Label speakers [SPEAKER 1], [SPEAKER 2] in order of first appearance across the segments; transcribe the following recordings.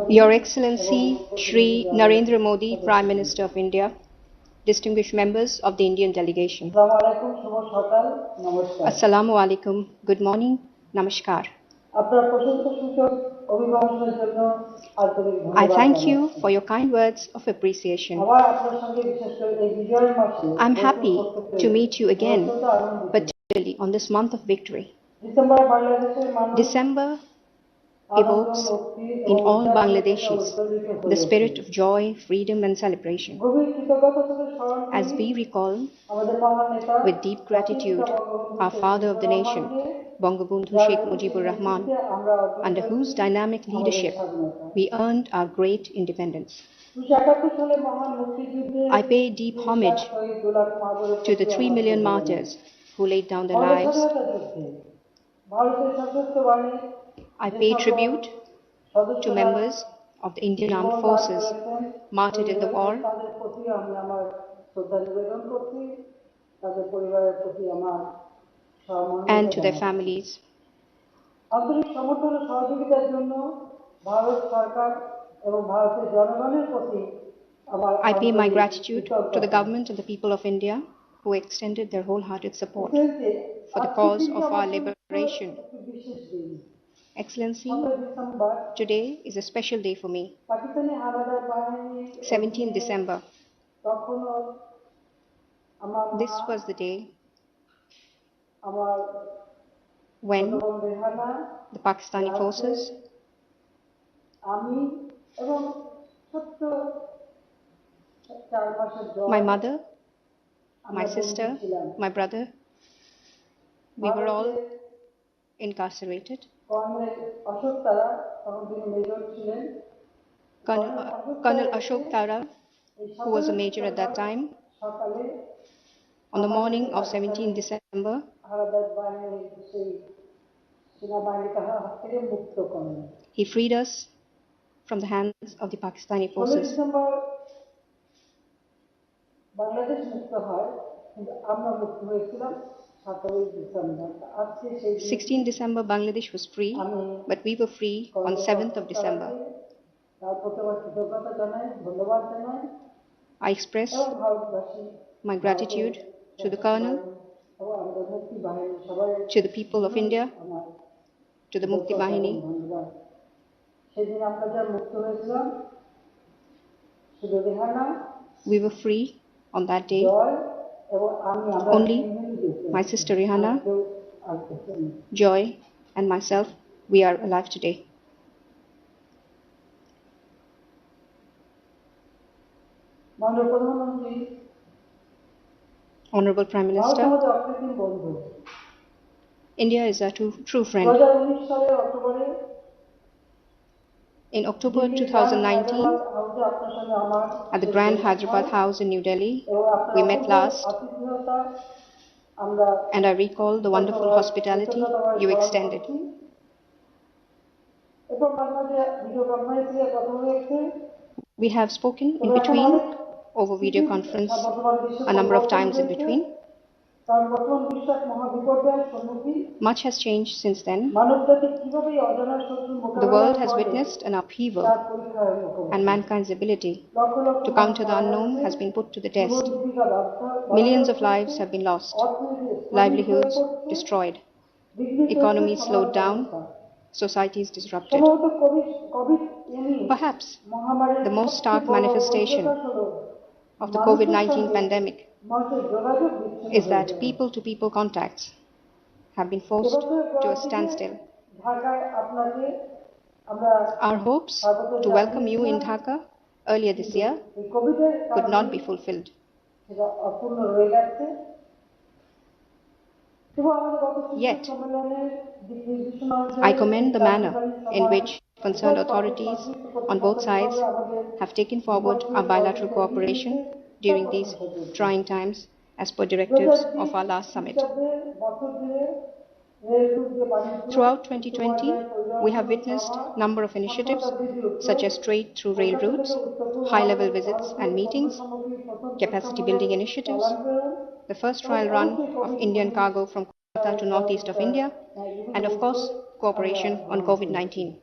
[SPEAKER 1] Your Excellency Shri Narendra Modi, Prime Minister of India, distinguished members of the Indian delegation. Assalamu alaikum, good morning, namaskar. I thank you for your kind words of appreciation. I'm happy to meet you again, particularly on this month of victory. December evokes in all Bangladeshis the spirit of joy, freedom and celebration. As we recall with deep gratitude our father of the nation, Bangabandhu Sheikh Mujibur Rahman, under whose dynamic leadership we earned our great independence. I pay deep homage to the 3 million martyrs who laid down their lives. I pay tribute to members of the Indian Armed Forces martyred in the war and to their families. I pay my gratitude to the government and the people of India who extended their wholehearted support for the cause of our liberation. Excellency, today is a special day for me. 17 December. This was the day when the Pakistani forces, my mother, my sister, my brother, we were all incarcerated. Colonel Ashok Tara, who was a major at that time, on the morning of 17 December, he freed us from the hands of the Pakistani forces. 16 December, Bangladesh was free, but we were free on 7th of December. I express my gratitude to the Colonel, to the people of India, to the Mukti Bahini. We were free on that day. Only my sister Rihanna, Joy, and myself, we are alive today. Honorable Prime Minister, India is our true friend. In October 2019, at the Grand Hyderabad House in New Delhi, we met last, and I recall the wonderful hospitality you extended. We have spoken in between over video conference a number of times in between. Much has changed since then. The world has witnessed an upheaval, and mankind's ability to counter the unknown has been put to the test. Millions of lives have been lost, livelihoods destroyed, economies slowed down, societies disrupted. Perhaps the most stark manifestation of the COVID-19 pandemic is that people-to-people contacts have been forced to a standstill. Our hopes to welcome you in Dhaka earlier this year could not be fulfilled. Yet, I commend the manner in which concerned authorities on both sides have taken forward our bilateral cooperation during these trying times as per directives of our last summit. Throughout 2020, we have witnessed a number of initiatives such as trade through rail routes, high-level visits and meetings, capacity building initiatives, the first trial run of Indian cargo from Kolkata to northeast of India, and of course, cooperation on COVID-19.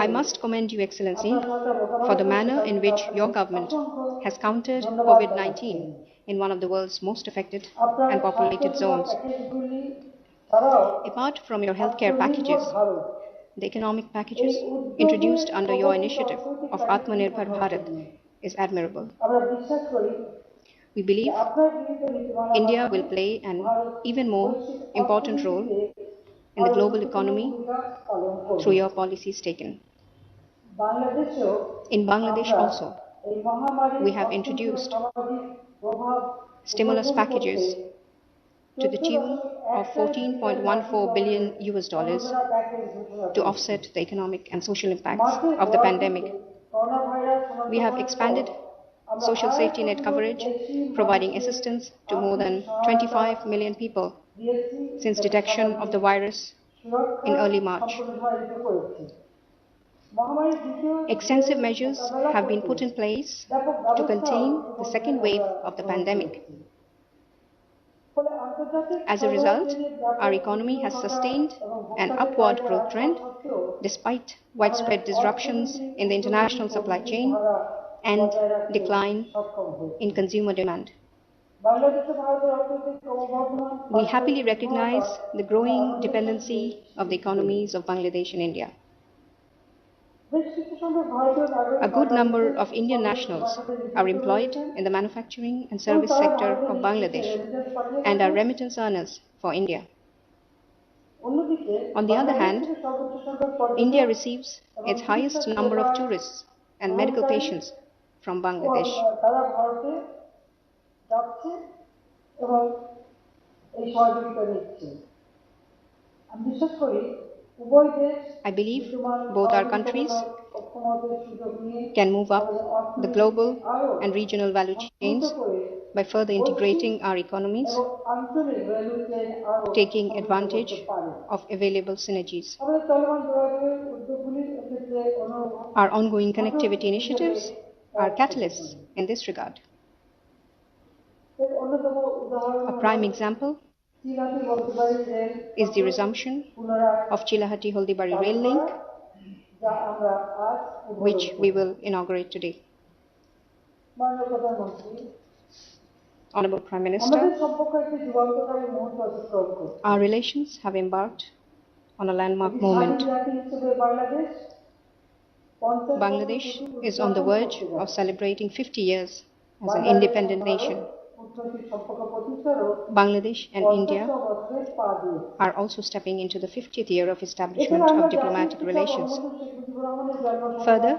[SPEAKER 1] I must commend you, Excellency, for the manner in which your government has countered COVID-19 in one of the world's most affected and populated zones. Apart from your healthcare packages, the economic packages introduced under your initiative of Atmanirbhar Bharat is admirable. We believe India will play an even more important role in the global economy through your policies taken. In Bangladesh also, we have introduced stimulus packages to the tune of $14.14 billion to offset the economic and social impacts of the pandemic. We have expanded social safety net coverage, providing assistance to more than 25 million people since detection of the virus in early March. Extensive measures have been put in place to contain the second wave of the pandemic. As a result, our economy has sustained an upward growth trend despite widespread disruptions in the international supply chain and decline in consumer demand. We happily recognize the growing dependency of the economies of Bangladesh and India. A good number of Indian nationals are employed in the manufacturing and service sector of Bangladesh and are remittance earners for India. On the other hand, India receives its highest number of tourists and medical patients from Bangladesh. I believe both our countries can move up the global and regional value chains by further integrating our economies, taking advantage of available synergies. Our ongoing connectivity initiatives are catalysts in this regard. A prime example is the resumption of Chilahati-Holdibari rail link, which we will inaugurate today. Honorable Prime Minister, our relations have embarked on a landmark moment. Bangladesh is on the verge of celebrating 50 years as an independent nation. Bangladesh and India are also stepping into the 50th year of establishment of diplomatic relations. Further,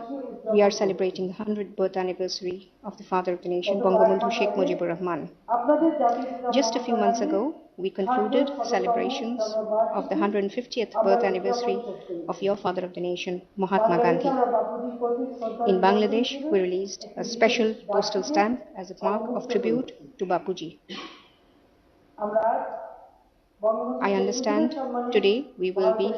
[SPEAKER 1] we are celebrating the 100th birth anniversary of the father of the nation, Bangabandhu Sheikh Mujibur Rahman. Just a few months ago, we concluded celebrations of the 150th birth anniversary of your father of the nation, Mahatma Gandhi. In Bangladesh, we released a special postal stamp as a mark of tribute to Bapuji. I understand today we will be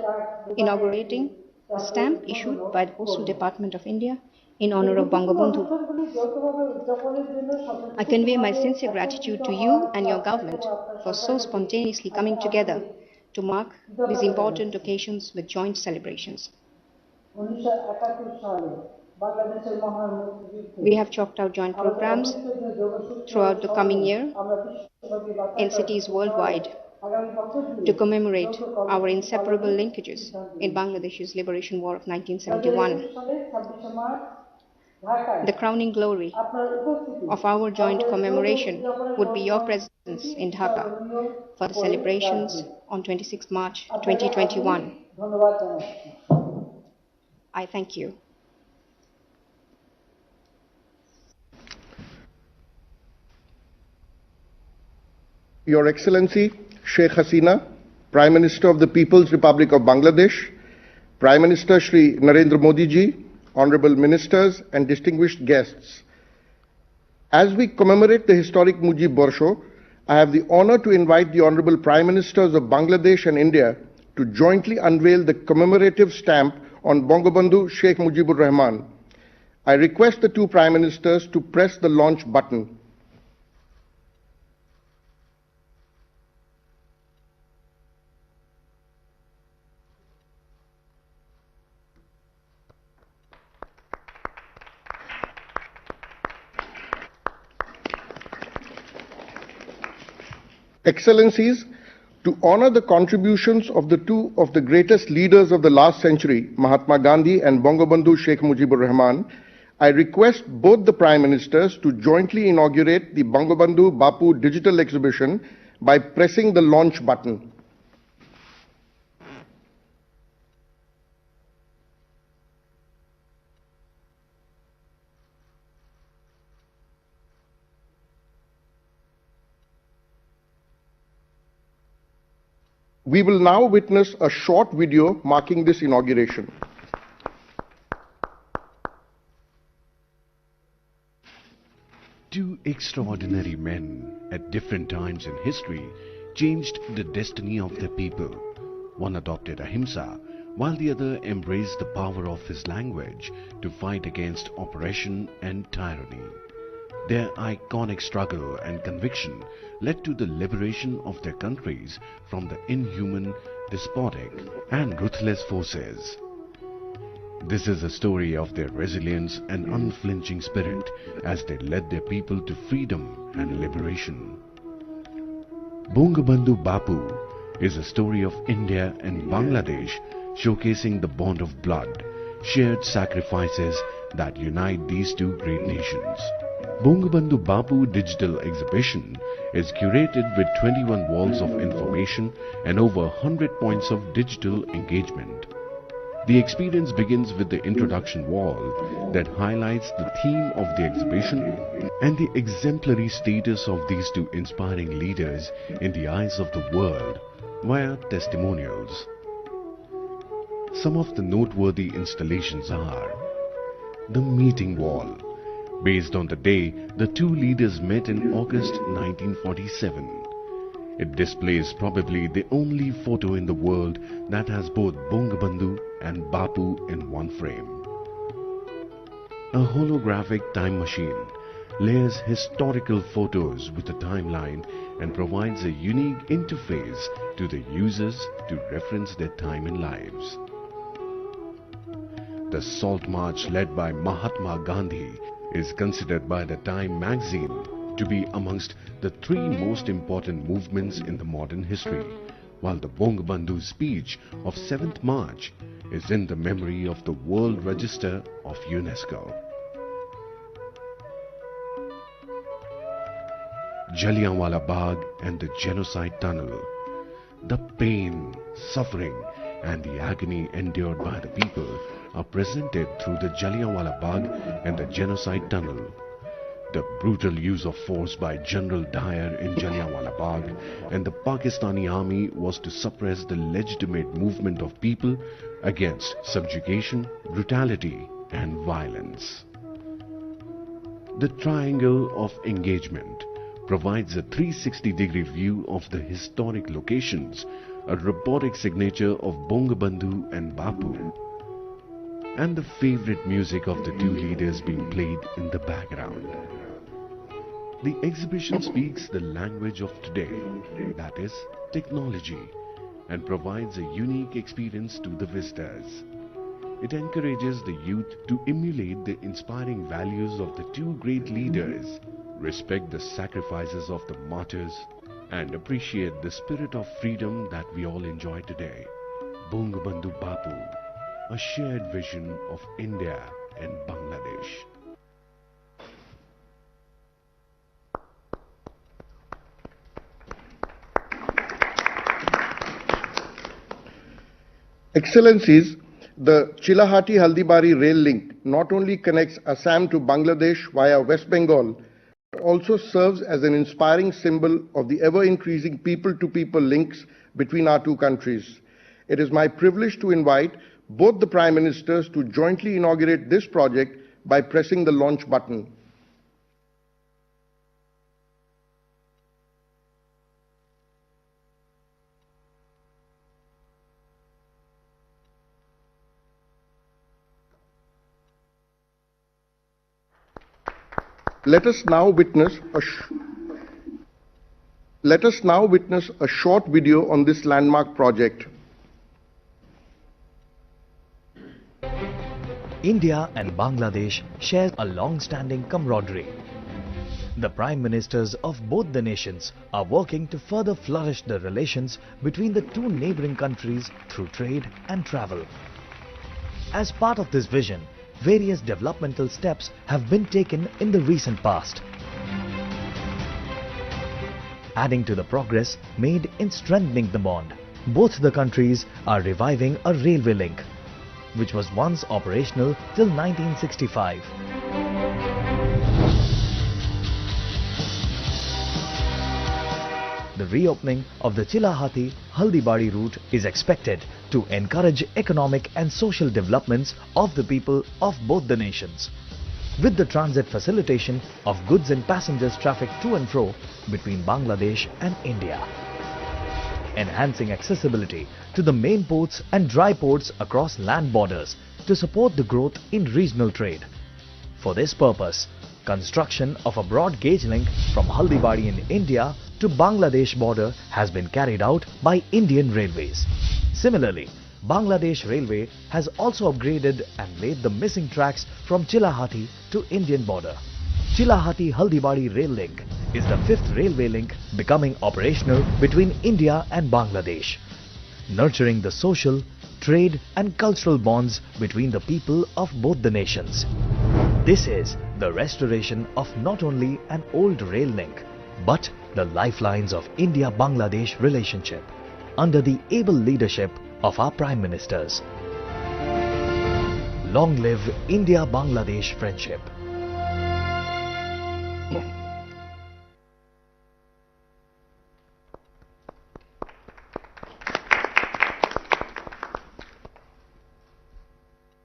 [SPEAKER 1] inaugurating a stamp issued by the Postal Department of India in honor of Bangabandhu. I convey my sincere gratitude to you and your government for so spontaneously coming together to mark these important occasions with joint celebrations. We have chalked out joint programs throughout the coming year in cities worldwide to commemorate our inseparable linkages in Bangladesh's liberation war of 1971. The crowning glory of our joint commemoration would be your presence in Dhaka for the celebrations on 26 March 2021. I thank you.
[SPEAKER 2] Your Excellency, Sheikh Hasina, Prime Minister of the People's Republic of Bangladesh, Prime Minister Shri Narendra Modi ji, Honorable Ministers and distinguished guests. As we commemorate the historic Mujib Borsho, I have the honor to invite the Honorable Prime Ministers of Bangladesh and India to jointly unveil the commemorative stamp on Bangabandhu Sheikh Mujibur Rahman. I request the two Prime Ministers to press the launch button. Excellencies, to honor the contributions of the two of the greatest leaders of the last century, Mahatma Gandhi and Bangabandhu Sheikh Mujibur Rahman, I request both the Prime Ministers to jointly inaugurate the Bangabandhu Bapu digital exhibition by pressing the launch button. We will now witness a short video marking this inauguration.
[SPEAKER 3] Two extraordinary men at different times in history changed the destiny of their people. One adopted ahimsa, while the other embraced the power of his language to fight against oppression and tyranny. Their iconic struggle and conviction led to the liberation of their countries from the inhuman, despotic and ruthless forces. This is a story of their resilience and unflinching spirit as they led their people to freedom and liberation. Bangabandhu Bapu is a story of India and Bangladesh showcasing the bond of blood, shared sacrifices that unite these two great nations. Bangabandhu Bapu digital exhibition is curated with 21 walls of information and over 100 points of digital engagement. The experience begins with the introduction wall that highlights the theme of the exhibition and the exemplary status of these two inspiring leaders in the eyes of the world via testimonials. Some of the noteworthy installations are the meeting wall, based on the day the two leaders met in August 1947. It displays probably the only photo in the world that has both Bangabandhu and Bapu in one frame. A holographic time machine layers historical photos with a timeline and provides a unique interface to the users to reference their time and lives. The Salt March led by Mahatma Gandhi is considered by the Time magazine to be amongst the three most important movements in the modern history, while the Bangabandhu speech of 7th March is in the memory of the World Register of UNESCO. Jallianwala Bagh and the Genocide Tunnel. The pain, suffering and the agony endured by the people are presented through the Jallianwala Bagh and the Genocide Tunnel. The brutal use of force by General Dyer in Jallianwala Bagh and the Pakistani army was to suppress the legitimate movement of people against subjugation, brutality and violence. The Triangle of Engagement provides a 360-degree view of the historic locations, a robotic signature of Bangabandhu and Bapu, and the favorite music of the two leaders being played in the background. The exhibition speaks the language of today, that is, technology, and provides a unique experience to the visitors. It encourages the youth to emulate the inspiring values of the two great leaders, respect the sacrifices of the martyrs, and appreciate the spirit of freedom that we all enjoy today. Bangabandhu Bapu, a shared vision of India and Bangladesh.
[SPEAKER 2] Excellencies, the Chilahati-Haldibari rail link not only connects Assam to Bangladesh via West Bengal, but also serves as an inspiring symbol of the ever-increasing people-to-people links between our two countries. It is my privilege to invite both the Prime Ministers to jointly inaugurate this project by pressing the launch button. Let us now witness a short video on this landmark project.
[SPEAKER 4] India and Bangladesh share a long-standing camaraderie. The Prime Ministers of both the nations are working to further flourish the relations between the two neighboring countries through trade and travel. As part of this vision, various developmental steps have been taken in the recent past, adding to the progress made in strengthening the bond. Both the countries are reviving a railway link, which was once operational till 1965. The reopening of the Chilahati-Haldibari route is expected to encourage economic and social developments of the people of both the nations, with the transit facilitation of goods and passengers traffic to and fro between Bangladesh and India, enhancing accessibility to the main ports and dry ports across land borders to support the growth in regional trade. For this purpose, construction of a broad gauge link from Haldibari in India to Bangladesh border has been carried out by Indian Railways. Similarly, Bangladesh Railway has also upgraded and laid the missing tracks from Chilahati to Indian border. Chilahati-Haldibari rail link is the fifth railway link becoming operational between India and Bangladesh, nurturing the social, trade and cultural bonds between the people of both the nations. This is the restoration of not only an old rail link, but the lifelines of India-Bangladesh relationship under the able leadership of our Prime Ministers. Long live India-Bangladesh friendship.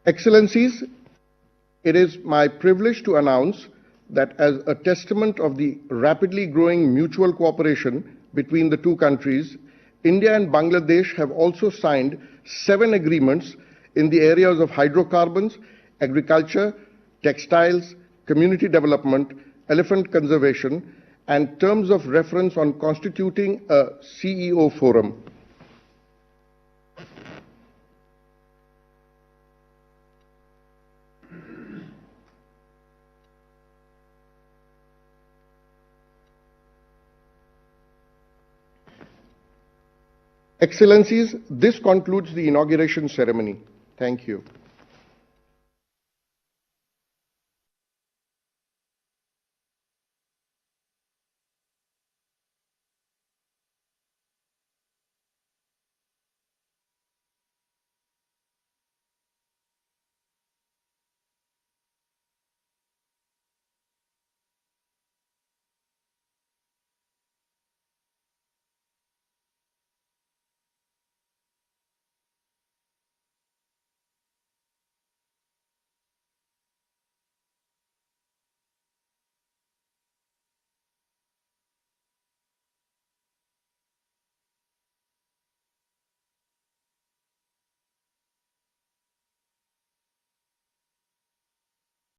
[SPEAKER 2] Excellencies, it is my privilege to announce that as a testament of the rapidly growing mutual cooperation between the two countries, India and Bangladesh have also signed 7 agreements in the areas of hydrocarbons, agriculture, textiles, community development, elephant conservation, and terms of reference on constituting a CEO forum. Excellencies, this concludes the inauguration ceremony. Thank you.